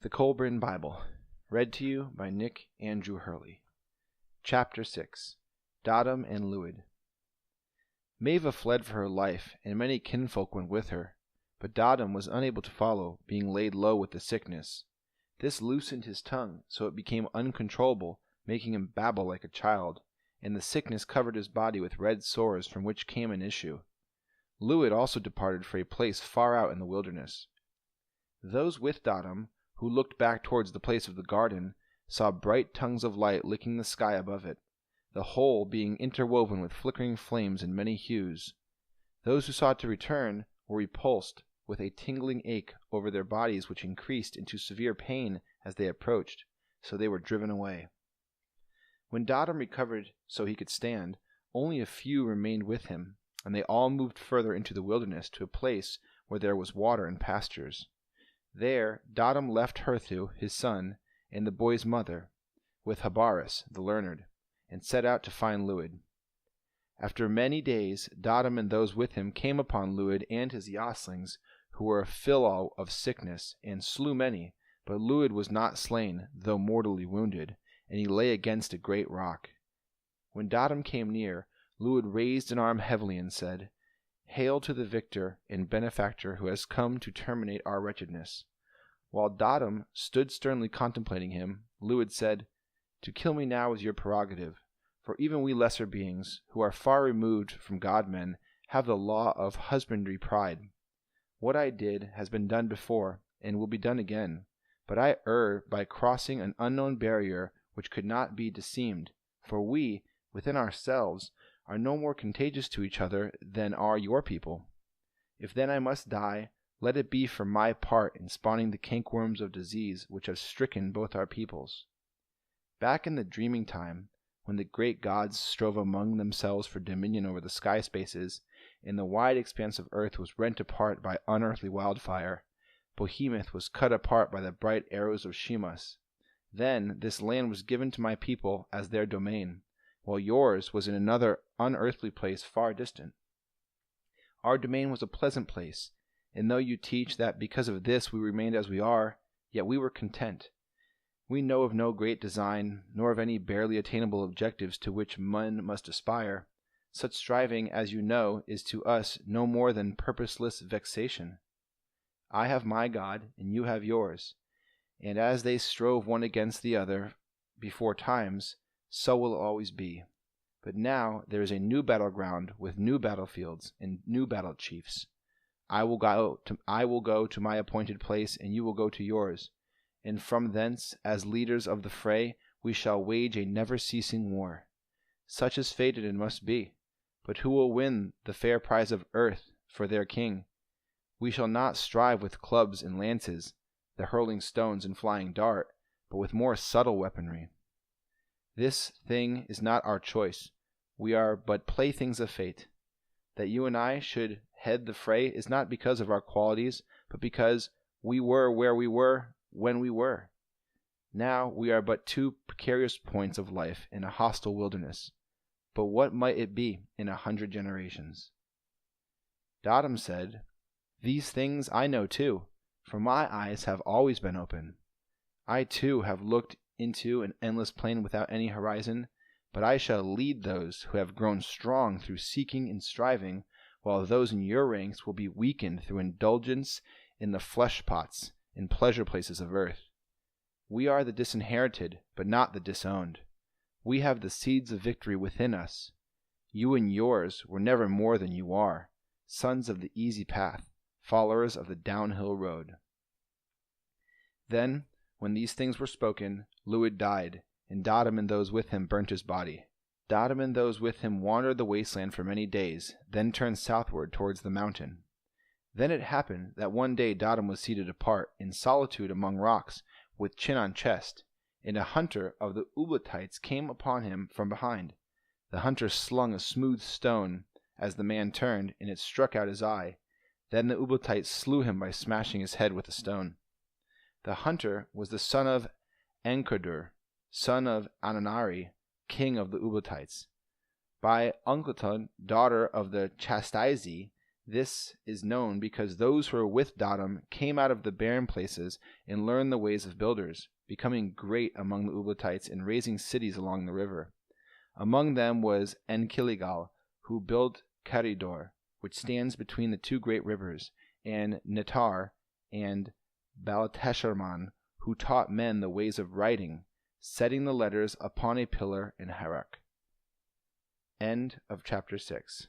The Kolbrin Bible, read to you by Nick Andrew Hurley. Chapter 6. Dadam and Lewid. Maeva fled for her life, and many kinfolk went with her, but Dadam was unable to follow, being laid low with the sickness. This loosened his tongue, so it became uncontrollable, making him babble like a child, and the sickness covered his body with red sores from which came an issue. Lewid also departed for a place far out in the wilderness. Those with Dadam, who looked back towards the place of the garden, saw bright tongues of light licking the sky above it, the whole being interwoven with flickering flames in many hues. Those who sought to return were repulsed with a tingling ache over their bodies which increased into severe pain as they approached, so they were driven away. When Dadam recovered so he could stand, only a few remained with him, and they all moved further into the wilderness to a place where there was water and pastures. There Dadam left Herthu, his son, and the boy's mother, with Habaris, the learned, and set out to find Lewid. After many days, Dadam and those with him came upon Lewid and his yoslings, who were a fill-all of sickness, and slew many, but Lewid was not slain, though mortally wounded, and he lay against a great rock. When Dadam came near, Lewid raised an arm heavily and said, "Hail to the victor and benefactor who has come to terminate our wretchedness." While Dadam stood sternly contemplating him, Lewid said, "To kill me now is your prerogative, for even we lesser beings, who are far removed from God-men, have the law of husbandry pride. What I did has been done before, and will be done again, but I err by crossing an unknown barrier which could not be dissemed, for we, within ourselves, are no more contagious to each other than are your people. If then I must die, let it be for my part in spawning the cankworms of disease which have stricken both our peoples." Back in the dreaming time, when the great gods strove among themselves for dominion over the sky spaces, and the wide expanse of earth was rent apart by unearthly wildfire, Behemoth was cut apart by the bright arrows of Shemus. Then this land was given to my people as their domain, while yours was in another unearthly place far distant. Our domain was a pleasant place, and though you teach that because of this we remained as we are, yet we were content. We know of no great design, nor of any barely attainable objectives to which men must aspire. Such striving, as you know, is to us no more than purposeless vexation. I have my God, and you have yours, and as they strove one against the other before times, so will it always be. But now there is a new battleground with new battlefields and new battle chiefs. I will go to my appointed place, and you will go to yours, and from thence, as leaders of the fray, we shall wage a never-ceasing war. Such is fated and must be. But who will win the fair prize of earth for their king? We shall not strive with clubs and lances, the hurling stones and flying dart, but with more subtle weaponry. This thing is not our choice. We are but playthings of fate. That you and I should head the fray is not because of our qualities, but because we were where we were when we were. Now we are but two precarious points of life in a hostile wilderness. But what might it be in 100 generations? Dadam said, "These things I know too, for my eyes have always been open. I too have looked into an endless plain without any horizon, but I shall lead those who have grown strong through seeking and striving, while those in your ranks will be weakened through indulgence in the flesh pots and pleasure places of earth. We are the disinherited, but not the disowned. We have the seeds of victory within us. You and yours were never more than you are, sons of the easy path, followers of the downhill road." Then, when these things were spoken, Lewid died, and Dadam and those with him burnt his body. Dadam and those with him wandered the wasteland for many days, then turned southward towards the mountain. Then it happened that one day Dadam was seated apart, in solitude among rocks, with chin on chest, and a hunter of the Ublatites came upon him from behind. The hunter slung a smooth stone as the man turned, and it struck out his eye. Then the Ublatite slew him by smashing his head with a stone. The hunter was the son of Enkodur, son of Ananari, king of the Ublatites. By Uncleton, daughter of the Chastizi, This is known because those who were with Dadam came out of the barren places and learned the ways of builders, becoming great among the Ublatites in raising cities along the river. Among them was Enkiligal, who built Caridor, which stands between the two great rivers, and Netar and Balatesharman, who taught men the ways of writing, setting the letters upon a pillar in Harak. End of chapter 6.